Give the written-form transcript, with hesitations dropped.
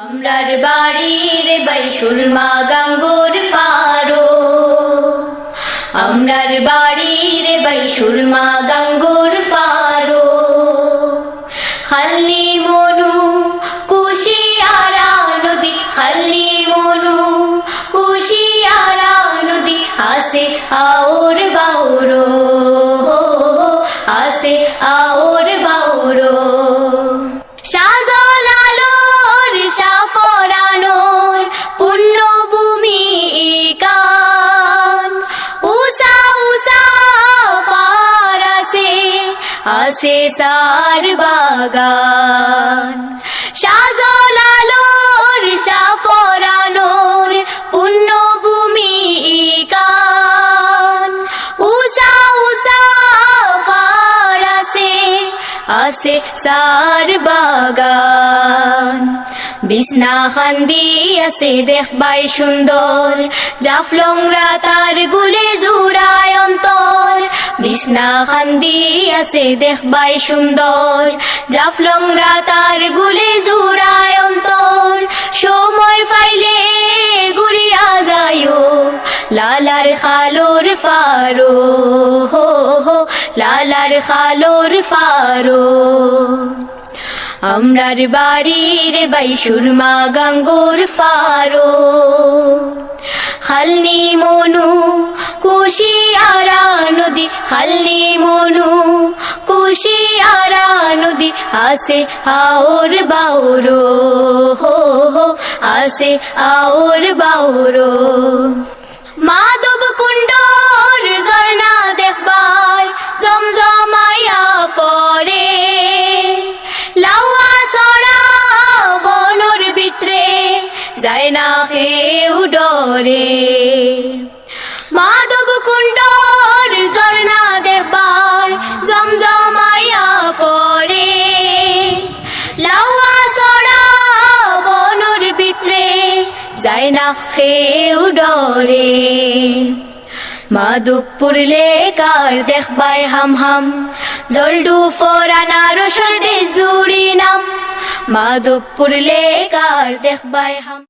আমরার বাড়ির বাই সুরমা গাঙ্গুর ফারো, আমরার বাড়ির বাই সুরমা গাঙ্গুর ফারো। খাল্লি মনু কুশিয়ারা নদী, খাল্লি মনু কুশিয়ারা নদী, আসে আওর বাউরো, আসে আওর বাউরো। শাহজালালোর শাহফরানোর পুণ্যভূমি কান, উষা উষা ফারাসে আসে সার বাগান। শাহজালালোর শাহফরানোর পুণ্যভূমি কান, উষা উষা ফারাসে আসে সার বাগান। বিছনা খান্দি আছে দেখবাই সুন্দর, জাফলংরা তার গুলে জুড়ায় অন্তর। বিছনা খান্দি আছে দেখবাই সুন্দর, জাফলংরা তার গুলে জুড়ায় অন্তর। সময় পাইলে ঘুরিয়া যাইও লালার খালোর ফারো, লালার খালোর ফারো। আমরার বাড়ির বাই সুরমা গাঙ্গুর ফারো। খাল্লি মনু কুশিয়ারা নদী, খাল্লি মনু কুশিয়ারা নদী, আসে আওর বাউরো, আসে আওর বাউরো। মাধব কুণ্ডর ঝর্ণা দেখবাই জমজমাইয়া পরে, লাউয়া সরা বনর ভিতরে যায় না কেউ ডরে। মাধব কুণ্ডর ঝর্ণা দেখবাই জমজমাইয়া পরে, লাউয়া সরা বনর ভিতরে যায় না কেউ ডরে। মাধবপুর লেকার দেখবাই হাম হাম, জলডু ফরানার সরদে জুড়ি নাম। মাধবপুর লেকার দেখবাই হাম।